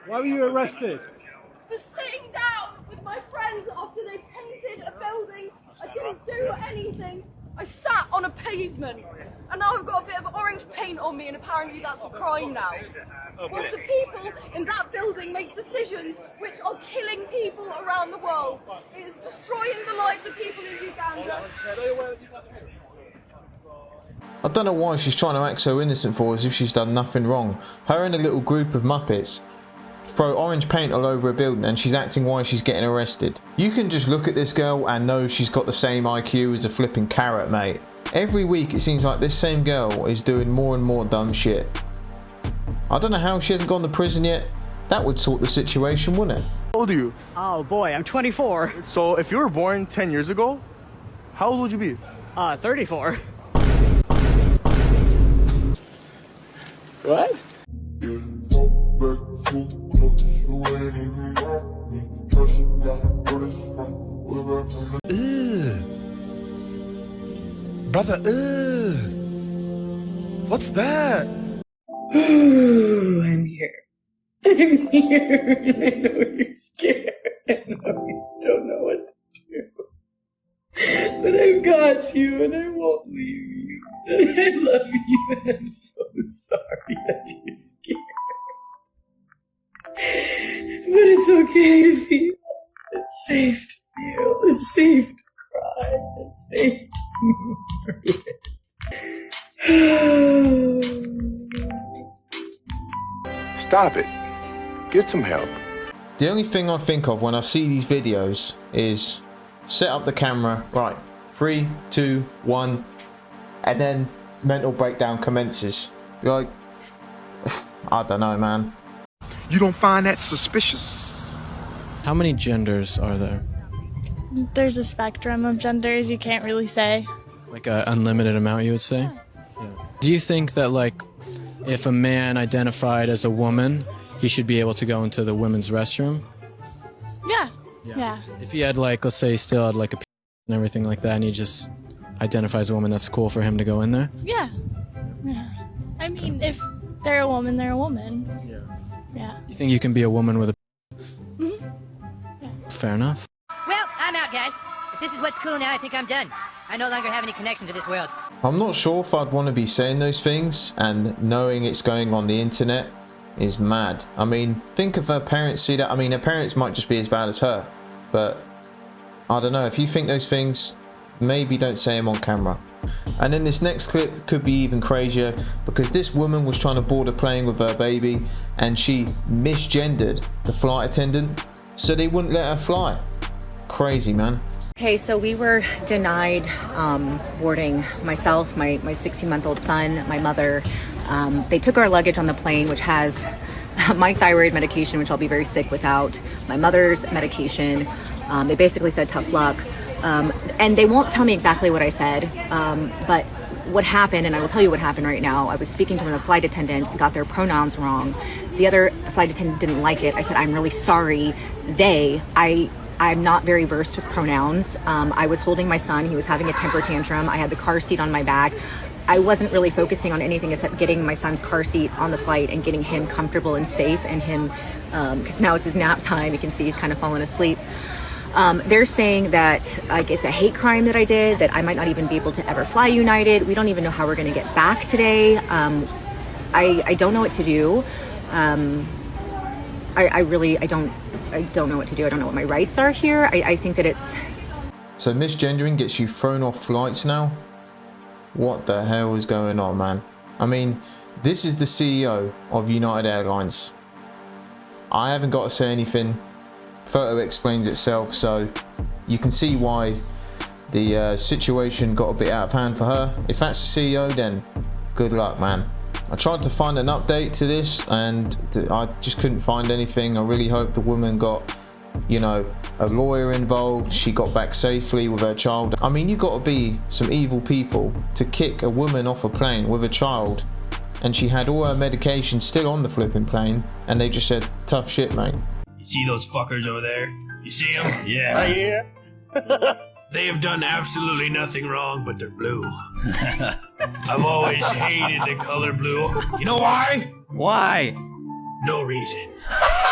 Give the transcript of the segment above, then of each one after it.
Why were you arrested? For sitting down with my friends after they painted a building. I didn't do anything. I sat on a pavement, and now I've got a bit of orange paint on me, and apparently that's a crime now. Whilst the people in that building make decisions which are killing people around the world. It is destroying the lives of people in Uganda. I don't know why she's trying to act so innocent for as if she's done nothing wrong. Her and a little group of Muppets throw orange paint all over a building and she's acting why she's getting arrested. You can just look at this girl and know she's got the same IQ as a flipping carrot, mate. Every week it seems like this same girl is doing more and more dumb shit. I don't know how she hasn't gone to prison yet. That would sort the situation, wouldn't it? How old are you? Oh boy, I'm 24. So if you were born 10 years ago, how old would you be? 34. What? Brother, what's that? I'm here. I'm here. I know you're scared. I know you don't know what to do. But I've got you and I won't leave you. And I love you and I'm so sorry that you're scared. But it's okay to feel. It's safe to feel. It's safe to cry. It's safe to Stop it. Get some help. The only thing I think of when I see these videos is set up the camera, right, 3, 2, 1, and then mental breakdown commences. You're like, I don't know, man. You don't find that suspicious? How many genders are there? There's a spectrum of genders, you can't really say. Like an unlimited amount, you would say? Yeah. Do you think that, like, if a man identified as a woman, he should be able to go into the women's restroom? Yeah. If he had, like, let's say he still had, like, a and everything like that, and he just identifies as a woman, that's cool for him to go in there? Yeah. I mean, if they're a woman, they're a woman. Yeah. You think you can be a woman with a Mm-hmm. Yeah. Fair enough. Well, I'm out, guys. If this is what's cool now, I think I'm done. I no longer have any connection to this world. I'm not sure if I'd want to be saying those things, and knowing it's going on the internet is mad. I mean, think if her parents see that. I mean, her parents might just be as bad as her, but I don't know. If you think those things, maybe don't say them on camera. And then this next clip could be even crazier, because this woman was trying to board a plane with her baby and she misgendered the flight attendant, so they wouldn't let her fly. Crazy, man. Okay, so we were denied boarding, myself, my 16-month-old son, my mother. They took our luggage on the plane, which has my thyroid medication, which I'll be very sick without, my mother's medication. They basically said tough luck. And they won't tell me exactly what I said, but what happened, and I will tell you what happened right now. I was speaking to one of the flight attendants, got their pronouns wrong. The other flight attendant didn't like it. I said, I'm really sorry. I'm not very versed with pronouns. I was holding my son. He was having a temper tantrum. I had the car seat on my back. I wasn't really focusing on anything except getting my son's car seat on the flight and getting him comfortable and safe, and him, because now it's his nap time. You can see he's kind of fallen asleep. They're saying that like it's a hate crime that I did, that I might not even be able to ever fly United. We don't even know how we're going to get back today. I don't know what to do. I don't know what to do. I don't know what my rights are here. I think that it's... So misgendering gets you thrown off flights now? What the hell is going on, man? I mean, this is the CEO of United Airlines. I haven't got to say anything. Photo explains itself, so you can see why the situation got a bit out of hand for her. If that's the CEO, then good luck, man. I tried to find an update to this and I just couldn't find anything. I really hope the woman got, you know, a lawyer involved. She got back safely with her child. I mean, you got to be some evil people to kick a woman off a plane with a child, and she had all her medication still on the flipping plane, and they just said, tough shit, mate. You see those fuckers over there? You see them? Yeah. Yeah. They have done absolutely nothing wrong, but they're blue. I've always hated the color blue. You know why? Why? No reason.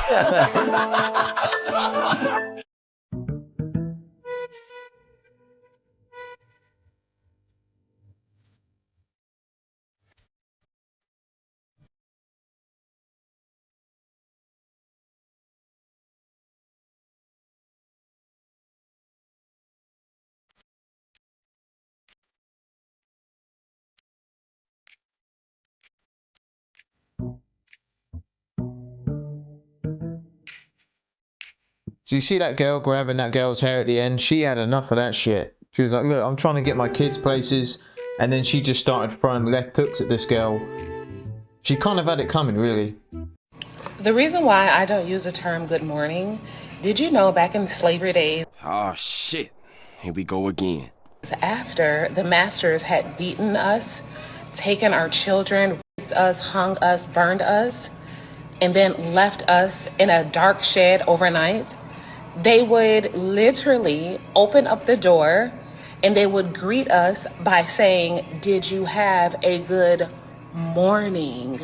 So you see that girl grabbing that girl's hair at the end? She had enough of that shit. She was like, look, I'm trying to get my kids places. And then she just started throwing left hooks at this girl. She kind of had it coming, really. The reason why I don't use the term good morning, did you know back in the slavery days? Oh shit, here we go again. After the masters had beaten us, taken our children, raped us, hung us, burned us, and then left us in a dark shed overnight, they would literally open up the door and they would greet us by saying, "Did you have a good morning?"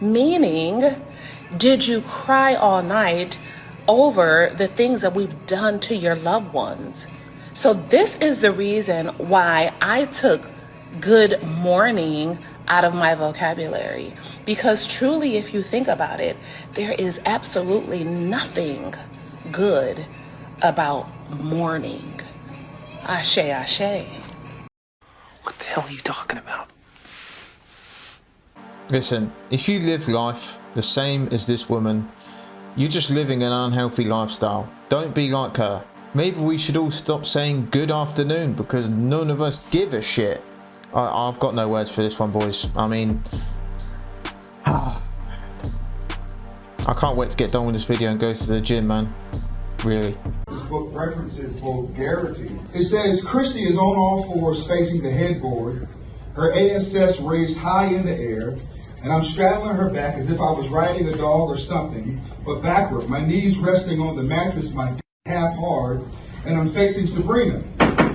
Meaning, did you cry all night over the things that we've done to your loved ones? So this is the reason why I took good morning out of my vocabulary. Because truly, if you think about it, there is absolutely nothing good about mourning. Ashe, ashe. What the hell are you talking about? Listen, if you live life the same as this woman, you're just living an unhealthy lifestyle. Don't be like her. Maybe we should all stop saying good afternoon because none of us give a shit. I've got no words for this one, boys. I mean, I can't wait to get done with this video and go to the gym, man. Really. This book references vulgarity. It says Christy is on all fours facing the headboard, her ASS raised high in the air, and I'm straddling her back as if I was riding a dog or something, but backward, my knees resting on the mattress, my half hard, and I'm facing Sabrina,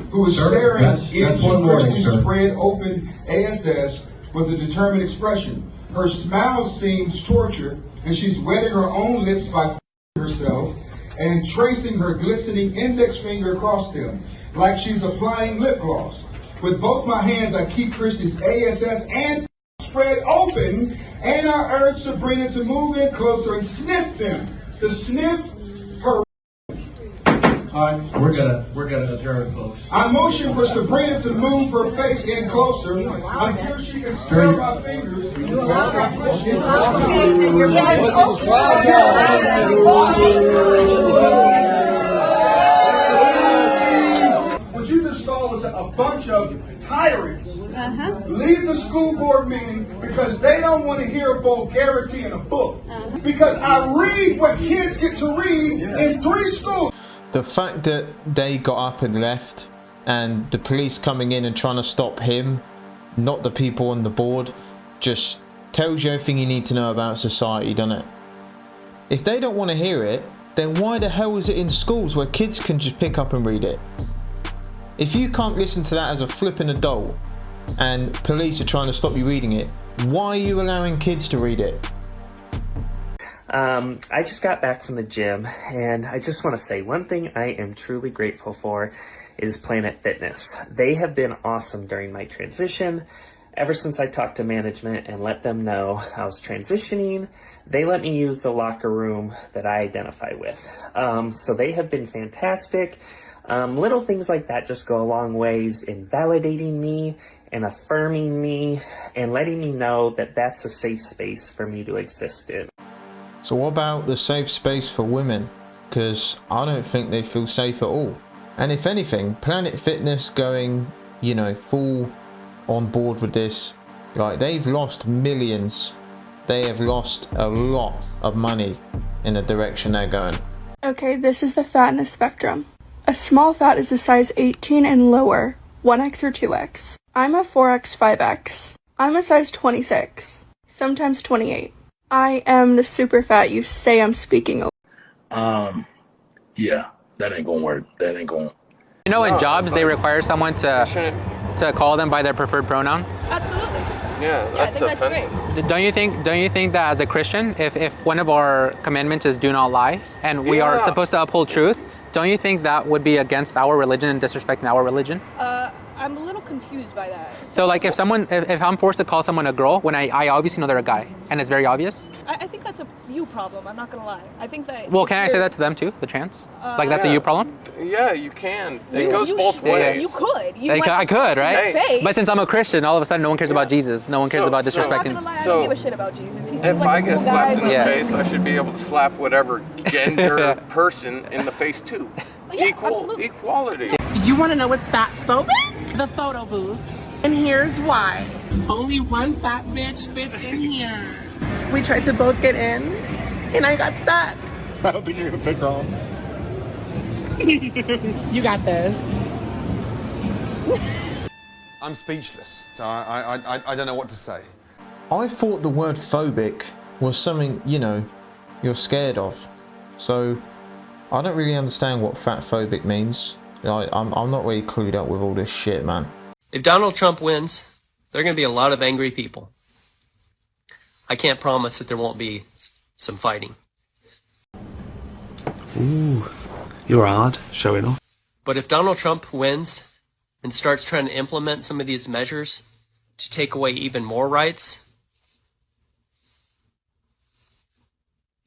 who is staring into Christy's spread open ASS with a determined expression. Her smile seems tortured, and she's wetting her own lips by herself and tracing her glistening index finger across them, like she's applying lip gloss. With both my hands, I keep Christy's ASS and spread open, and I urge Sabrina to move in closer and sniff them. To sniff her. All right, we're gonna adjourn, folks. I motion for Sabrina to move her face in closer until she can smell my fingers. What you just saw was a bunch of tyrants leave the school board meeting because they don't want to hear vulgarity in a book. Because I read what kids get to read in 3 schools. The fact that they got up and left and the police coming in and trying to stop him, not the people on the board, just tells you everything you need to know about society, doesn't it? If they don't want to hear it, then why the hell is it in schools where kids can just pick up and read it? If you can't listen to that as a flipping adult and police are trying to stop you reading it, why are you allowing kids to read it? I just got back from the gym, and I just want to say one thing I am truly grateful for is Planet Fitness. They have been awesome during my transition. Ever since I talked to management and let them know I was transitioning, they let me use the locker room that I identify with. So they have been fantastic. Little things like that just go a long ways in validating me and affirming me and letting me know that that's a safe space for me to exist in. So what about the safe space for women? Because I don't think they feel safe at all. And if anything, Planet Fitness going, you know, full on board with this, like, they've lost millions. They have lost a lot of money in the direction they're going. Okay, this is the fatness spectrum. A small fat is a size 18 and lower, 1X or 2X. I'm a 4X, 5X. I'm a size 26, sometimes 28. I am the super fat you say I'm speaking of. Yeah, that ain't gonna work. That ain't gonna. You know, in jobs, they require someone to call them by their preferred pronouns? Absolutely. Yeah, that's offensive. Don't you think that as a Christian, if one of our commandments is do not lie, and we are supposed to uphold truth, don't you think that would be against our religion and disrespecting our religion? I'm a little confused by that. So like if I'm forced to call someone a girl when I obviously know they're a guy, and it's very obvious? I think that's a you problem, I'm not gonna lie. I think that... Well, can I say that to them too, the trans? Like that's a you problem? Yeah, you can. It goes both ways. You could. I could, right? Face. But since I'm a Christian, all of a sudden no one cares about Jesus. No one cares about disrespecting. I'm not gonna lie, I don't give a shit about Jesus. He seems If like I a get cool slapped guy, in the face, I should be able to slap whatever gender person in the face too. Equality. You want to know what's fat phobic? The photo booths. And here's why. Only one fat bitch fits in here. We tried to both get in, and I got stuck. I don't think you're gonna pick wrong. You got this. I'm speechless, so I don't know what to say. I thought the word phobic was something, you know, you're scared of. So I don't really understand what fat phobic means. I'm not really clued up with all this shit, man. If Donald Trump wins, there are going to be a lot of angry people. I can't promise that there won't be some fighting. Ooh, you're hard, showing off. But if Donald Trump wins and starts trying to implement some of these measures to take away even more rights,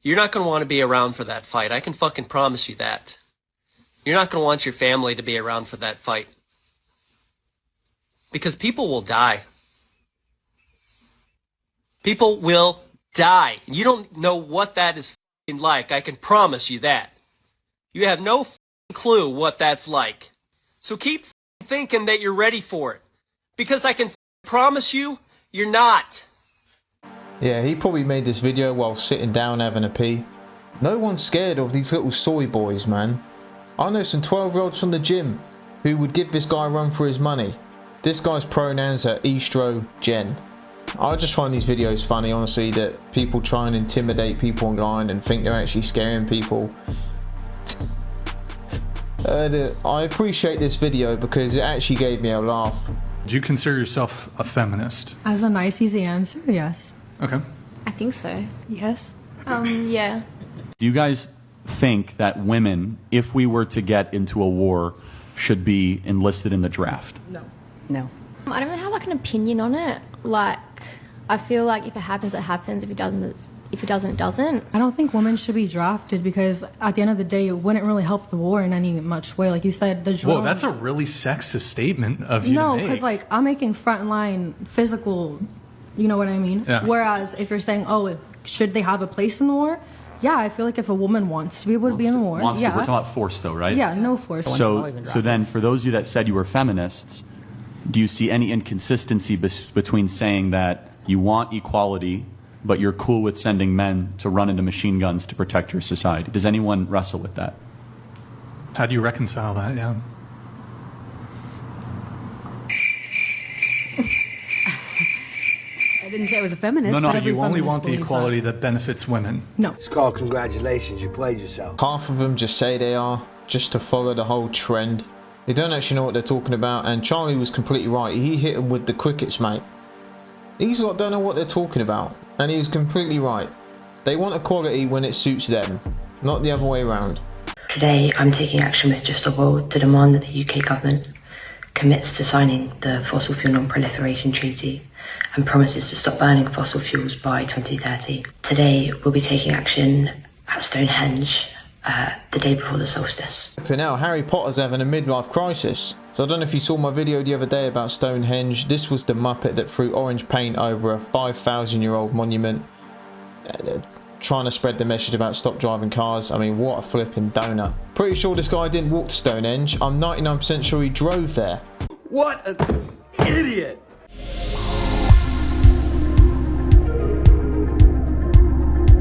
you're not going to want to be around for that fight. I can fucking promise you that. You're not going to want your family to be around for that fight. Because people will die. People will die. You don't know what that is fucking like. I can promise you that. You have no fucking clue what that's like. So keep thinking that you're ready for it. Because I can promise you, you're not. Yeah, he probably made this video while sitting down having a pee. No one's scared of these little soy boys, man. I know some 12-year-olds from the gym who would give this guy a run for his money. This guy's pronouns are estrogen. I just find these videos funny, honestly, that people try and intimidate people online and think they're actually scaring people. I appreciate this video because it actually gave me a laugh. Do you consider yourself a feminist? As a nice, easy answer, yes. Okay. I think so. Yes. Yeah. Do you guys think that women, if we were to get into a war, should be enlisted in the draft? No. No. I don't really have like an opinion on it. Like, I feel like if it happens, it happens. If it doesn't, it doesn't. I don't think women should be drafted because at the end of the day, it wouldn't really help the war in any much way. Like you said, the drone. Whoa, that's a really sexist statement of you No, to make. because like I'm making frontline physical, you know what I mean? Yeah. Whereas if you're saying, oh, should they have a place in the war? Yeah, I feel like if a woman wants to be able to be in the war, We're yeah. talking about force though, right? Yeah, no force. So then for those of you that said you were feminists, do you see any inconsistency between saying that you want equality, but you're cool with sending men to run into machine guns to protect your society? Does anyone wrestle with that? How do you reconcile that? Yeah. I didn't say I was a feminist. No, but every you only feminist want the believes equality that benefits women. No. It's called congratulations, you played yourself. Half of them just say they are, just to follow the whole trend. They don't actually know what they're talking about, and Charlie was completely right. He hit him with the crickets, mate. These lot don't know what they're talking about, and he was completely right. They want equality when it suits them, not the other way around. Today, I'm taking action with Just a World to demand that the UK government commits to signing the Fossil Fuel Non-Proliferation Treaty and promises to stop burning fossil fuels by 2030. Today, we'll be taking action at Stonehenge the day before the solstice. But now Harry Potter's having a midlife crisis. So I don't know if you saw my video the other day about Stonehenge. This was the Muppet that threw orange paint over a 5,000-year-old monument, trying to spread the message about stop driving cars. I mean, what a flipping donut. Pretty sure this guy didn't walk to Stonehenge. I'm 99% sure he drove there. What an idiot!